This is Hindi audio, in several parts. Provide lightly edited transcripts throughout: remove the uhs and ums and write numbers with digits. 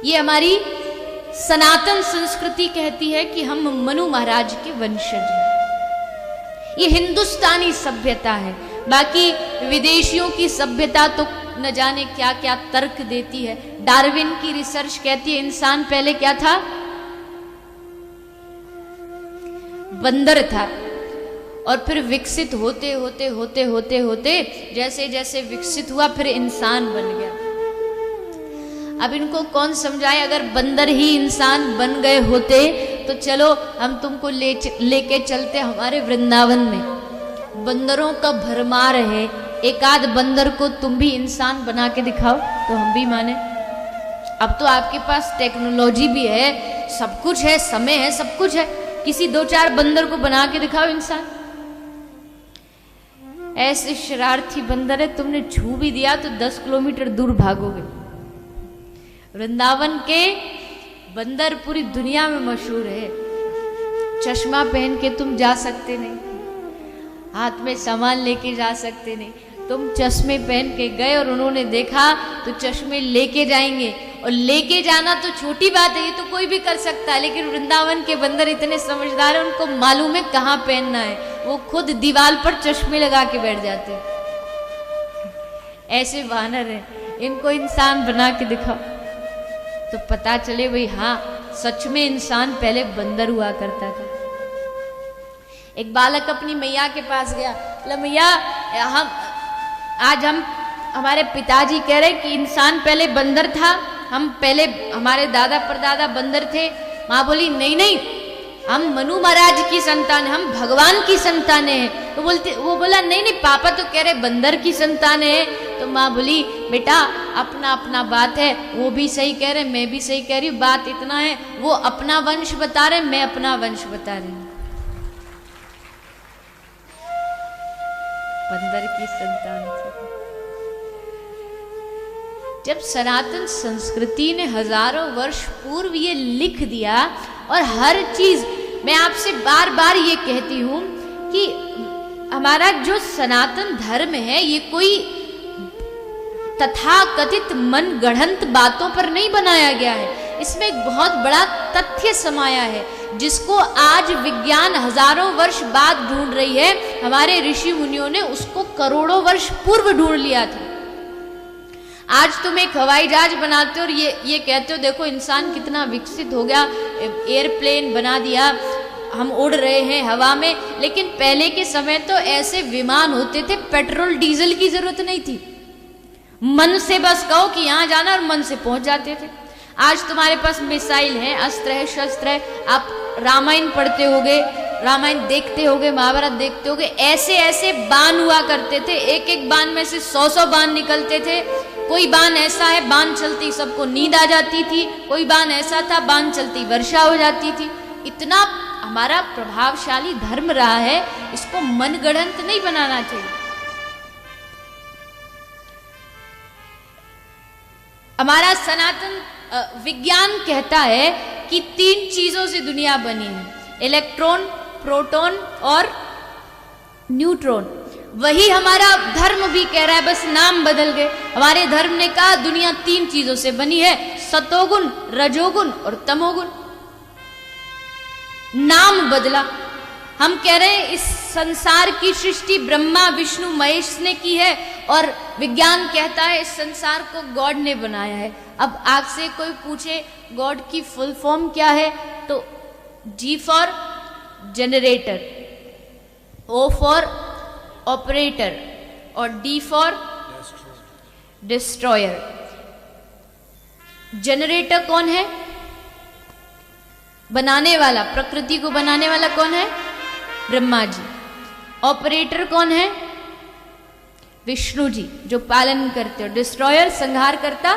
ये हमारी सनातन संस्कृति कहती है कि हम मनु महाराज के वंशज हैं। ये हिंदुस्तानी सभ्यता है। बाकी विदेशियों की सभ्यता तो न जाने क्या क्या तर्क देती है। डार्विन की रिसर्च कहती है इंसान पहले क्या था, बंदर था, और फिर विकसित होते होते होते होते होते जैसे जैसे विकसित हुआ फिर इंसान बन गया। अब इनको कौन समझाए, अगर बंदर ही इंसान बन गए होते तो चलो हम तुमको लेके चलते हमारे वृंदावन में। बंदरों का भरमार है, एक आध बंदर को तुम भी इंसान बना के दिखाओ तो हम भी माने। अब तो आपके पास टेक्नोलॉजी भी है, सब कुछ है, समय है, सब कुछ है, किसी दो चार बंदर को बना के दिखाओ इंसान। ऐसे शरारती बंदर है, तुमने छू भी दिया तो 10 किलोमीटर दूर भागोगे। वृंदावन के बंदर पूरी दुनिया में मशहूर है। चश्मा पहन के तुम जा सकते नहीं, हाथ में सामान लेके जा सकते नहीं। तुम चश्मे पहन के गए और उन्होंने देखा तो चश्मे लेके जाएंगे। और लेके जाना तो छोटी बात है, ये तो कोई भी कर सकता है, लेकिन वृंदावन के बंदर इतने समझदार हैं, उनको मालूम है कहाँ पहनना है। वो खुद दीवार पर चश्मे लगा के बैठ जाते हैं। ऐसे वानर हैं, इनको इंसान बना के दिखाओ तो पता चले भाई हाँ सच में इंसान पहले बंदर हुआ करता था। एक बालक अपनी मैया के पास गया, बोला मैया हम हमारे पिताजी कह रहे कि इंसान पहले बंदर था, हम पहले हमारे दादा परदादा बंदर थे। माँ बोली नहीं नहीं, हम मनु महाराज की संतान, हम भगवान की संतान है। तो वो बोला नहीं नहीं पापा तो कह रहे बंदर की संतान है। तो माँ बोली बेटा अपना अपना बात है, वो भी सही कह रहे मैं भी सही कह रही हूँ, बात इतना है वो अपना वंश बता रहे मैं अपना वंश बता रही हूँ। बंदर की संतान थी। जब सनातन संस्कृति ने हजारों वर्ष पूर्व ये लिख दिया, और हर चीज मैं आपसे बार बार ये कहती हूं कि हमारा जो सनातन धर्म है ये कोई तथाकथित मनगढ़ंत बातों पर नहीं बनाया गया है। इसमें एक बहुत बड़ा तथ्य समाया है जिसको आज विज्ञान हजारों वर्ष बाद ढूंढ रही है। हमारे ऋषि मुनियों ने उसको करोड़ों वर्ष पूर्व ढूंढ लिया था। आज तुम एक हवाई जहाज बनाते हो और ये कहते हो देखो इंसान कितना विकसित हो गया, एयरप्लेन बना दिया, हम उड़ रहे हैं हवा में। लेकिन पहले के समय तो ऐसे विमान होते थे, पेट्रोल डीजल की जरूरत नहीं थी, मन से बस कहो कि यहाँ जाना और मन से पहुंच जाते थे। आज तुम्हारे पास मिसाइल है, अस्त्र है, शस्त्र है। आप रामायण पढ़ते होगे, रामायण देखते होगे, महाभारत देखते होगे, ऐसे ऐसे बाण हुआ करते थे, एक एक बाण में से 100 बाण निकलते थे। कोई बाण ऐसा है बाण चलती सबको नींद आ जाती थी, कोई बाण ऐसा था बाण चलती वर्षा हो जाती थी। इतना हमारा प्रभावशाली धर्म रहा है, इसको मनगढ़ंत नहीं बनाना चाहिए। हमारा सनातन विज्ञान कहता है कि 3 चीजों से दुनिया बनी है, इलेक्ट्रॉन, प्रोटॉन और न्यूट्रॉन। वही हमारा धर्म भी कह रहा है, बस नाम बदल गए। हमारे धर्म ने कहा दुनिया 3 चीजों से बनी है, सतोगुण, रजोगुण और तमोगुण। नाम बदला। हम कह रहे हैं इस संसार की सृष्टि ब्रह्मा विष्णु महेश ने की है, और विज्ञान कहता है इस संसार को गॉड ने बनाया है। अब आपसे कोई पूछे गॉड की फुल फॉर्म क्या है, तो G for generator, O for operator और D फॉर डिस्ट्रॉयर। जनरेटर कौन है? बनाने वाला, प्रकृति को बनाने वाला कौन है? ब्रह्मा जी। ऑपरेटर कौन है? विष्णु जी जो पालन करते हो। डिस्ट्रॉयर संहार करता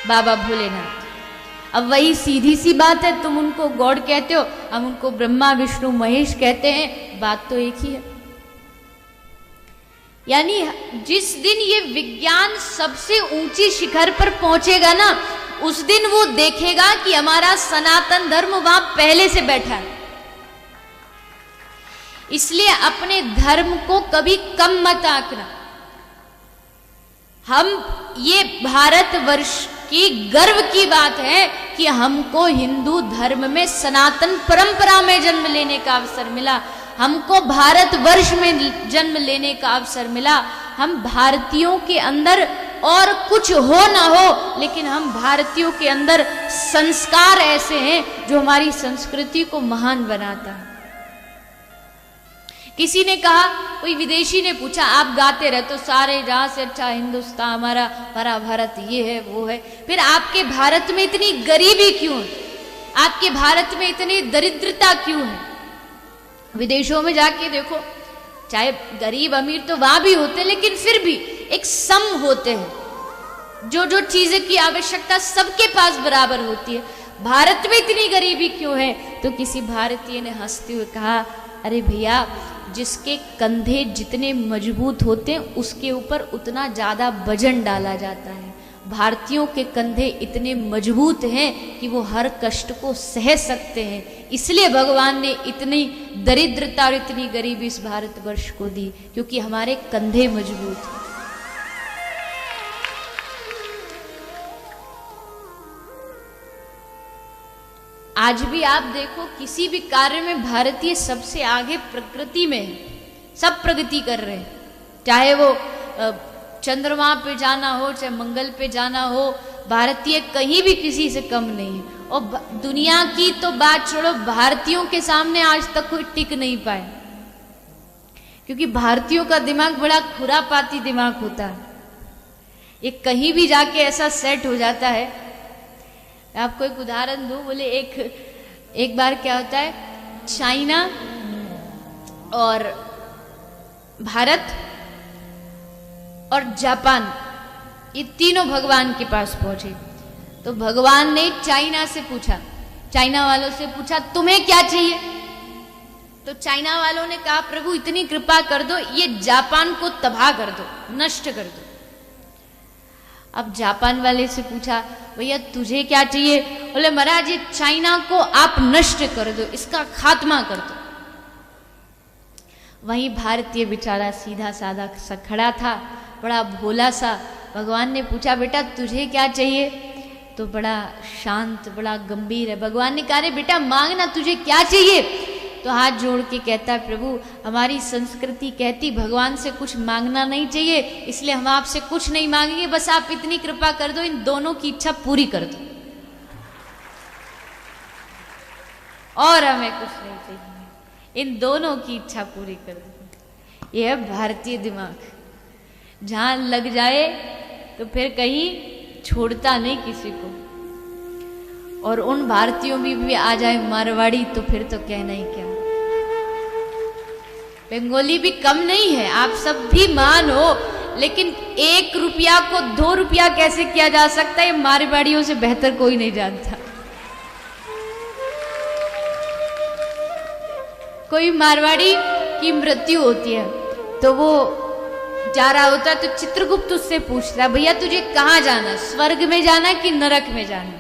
बाबा भोलेनाथ। अब वही सीधी सी बात है, तुम उनको गॉड कहते हो, हम उनको ब्रह्मा विष्णु महेश कहते हैं, बात तो एक ही है। यानी जिस दिन ये विज्ञान सबसे ऊंची शिखर पर पहुंचेगा ना, उस दिन वो देखेगा कि हमारा सनातन धर्म वहां पहले से बैठा है। इसलिए अपने धर्म को कभी कम मत आंकना। हम ये भारतवर्ष कि गर्व की बात है कि हमको हिंदू धर्म में सनातन परंपरा में जन्म लेने का अवसर मिला, हमको भारतवर्ष में जन्म लेने का अवसर मिला। हम भारतीयों के अंदर और कुछ हो ना हो, लेकिन हम भारतीयों के अंदर संस्कार ऐसे हैं जो हमारी संस्कृति को महान बनाता है। किसी ने कहा, कोई विदेशी ने पूछा, आप गाते रहते हो सारे जहां से अच्छा हिंदुस्तान हमारा, हमारा भारत ये है वो है, फिर आपके भारत में इतनी गरीबी क्यों है, आपके भारत में इतनी दरिद्रता क्यों है? विदेशों में जाके देखो, चाहे गरीब अमीर तो वहां भी होते, लेकिन फिर भी एक सम होते हैं, जो जो चीजें की आवश्यकता सबके पास बराबर होती है। भारत में इतनी गरीबी क्यों है? तो किसी भारतीय ने हंसते हुए कहा, अरे भैया, जिसके कंधे जितने मजबूत होते हैं उसके ऊपर उतना ज्यादा वजन डाला जाता है। भारतीयों के कंधे इतने मजबूत हैं कि वो हर कष्ट को सह सकते हैं, इसलिए भगवान ने इतनी दरिद्रता और इतनी गरीबी इस भारतवर्ष को दी, क्योंकि हमारे कंधे मजबूत हैं। आज भी आप देखो, किसी भी कार्य में भारतीय सबसे आगे प्रकृति में है, सब प्रगति कर रहे हैं, चाहे वो चंद्रमा पे जाना हो, चाहे मंगल पे जाना हो, भारतीय कहीं भी किसी से कम नहीं है। और दुनिया की तो बात छोड़ो, भारतीयों के सामने आज तक कोई टिक नहीं पाए, क्योंकि भारतीयों का दिमाग बड़ा खुरापाती दिमाग होता है, ये कहीं भी जाके ऐसा सेट हो जाता है। मैं आपको एक उदाहरण दूं, बोले एक बार क्या होता है, चाइना और भारत और जापान, ये तीनों भगवान के पास पहुंचे। तो भगवान ने चाइना से पूछा, चाइना वालों से पूछा, तुम्हें क्या चाहिए? तो चाइना वालों ने कहा, प्रभु इतनी कृपा कर दो, ये जापान को तबाह कर दो, नष्ट कर दो। अब जापान वाले से पूछा, भैया तुझे क्या चाहिए? बोले महाराज, ये चाइना को आप नष्ट कर दो, इसका खात्मा कर दो। वहीं भारतीय बेचारा सीधा साधा सा खड़ा था, बड़ा भोला सा। भगवान ने पूछा, बेटा तुझे क्या चाहिए? तो बड़ा शांत, बड़ा गंभीर है। भगवान ने कहा, रे बेटा मांगना, तुझे क्या चाहिए? तो हाथ जोड़ के कहता है, प्रभु हमारी संस्कृति कहती भगवान से कुछ मांगना नहीं चाहिए, इसलिए हम आपसे कुछ नहीं मांगेंगे, बस आप इतनी कृपा कर दो, इन दोनों की इच्छा पूरी कर दो, और हमें कुछ नहीं चाहिए, इन दोनों की इच्छा पूरी कर दो। यह है भारतीय दिमाग, जहां लग जाए तो फिर कहीं छोड़ता नहीं किसी को। और उन भारतीयों में भी आ जाए मारवाड़ी तो फिर तो कहना ही क्या, बंगाली भी कम नहीं है, आप सब भी मान हो, लेकिन 1 रुपया को 2 रुपया कैसे किया जा सकता है, मारवाड़ियों से बेहतर कोई नहीं जानता। कोई मारवाड़ी की मृत्यु होती है तो वो जा रहा होता है, तो चित्रगुप्त उससे पूछता है, भैया तुझे कहाँ जाना, स्वर्ग में जाना कि नरक में जाना?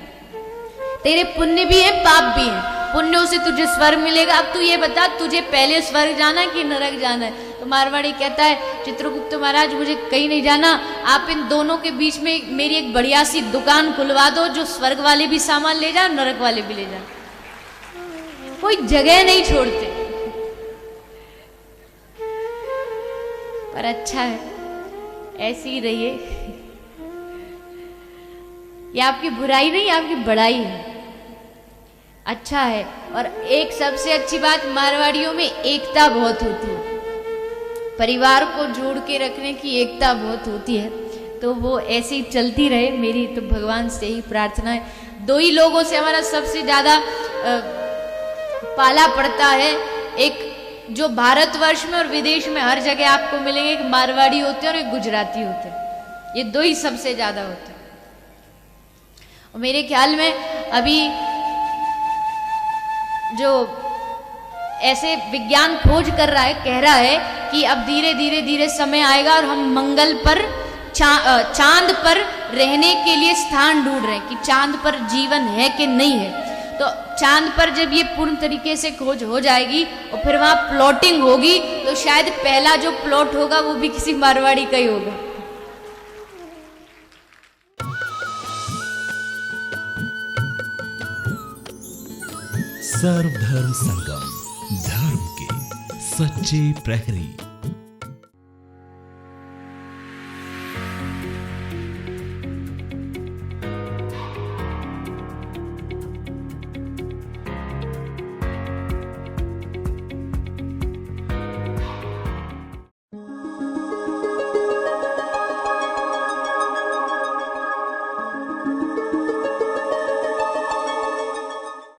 तेरे पुण्य भी है पाप भी है, पुण्यों से तुझे स्वर्ग मिलेगा, अब तू ये बता तुझे पहले स्वर्ग जाना कि नरक जाना है? तो मारवाड़ी कहता है, चित्रगुप्त महाराज मुझे कहीं नहीं जाना, आप इन दोनों के बीच में मेरी एक बढ़िया सी दुकान खुलवा दो, जो स्वर्ग वाले भी सामान ले जाए, नरक वाले भी ले जाए, कोई जगह नहीं छोड़ते। पर अच्छा है, ऐसी ही रहिए, ये आपकी बुराई नहीं, आपकी बड़ाई है, अच्छा है। और एक सबसे अच्छी बात, मारवाड़ियों में एकता बहुत होती है, परिवार को जोड़ के रखने की एकता बहुत होती है, तो वो ऐसे ही चलती रहे, मेरी तो भगवान से ही प्रार्थना है। 2 ही लोगों से हमारा सबसे ज्यादा पाला पड़ता है, एक जो भारतवर्ष में और विदेश में हर जगह आपको मिलेंगे, एक मारवाड़ी होते हैं और एक गुजराती होते हैं, ये 2 ही सबसे ज्यादा होते हैं। और मेरे ख्याल में अभी जो ऐसे विज्ञान खोज कर रहा है, कह रहा है कि अब धीरे समय आएगा और हम मंगल पर चांद पर रहने के लिए स्थान ढूंढ रहे हैं कि चांद पर जीवन है कि नहीं है। तो चांद पर जब ये पूर्ण तरीके से खोज हो जाएगी और फिर वहां प्लॉटिंग होगी, तो शायद पहला जो प्लॉट होगा वो भी किसी मारवाड़ी का ही होगा। सर्वधर्म संगम, धर्म के सच्चे प्रहरी।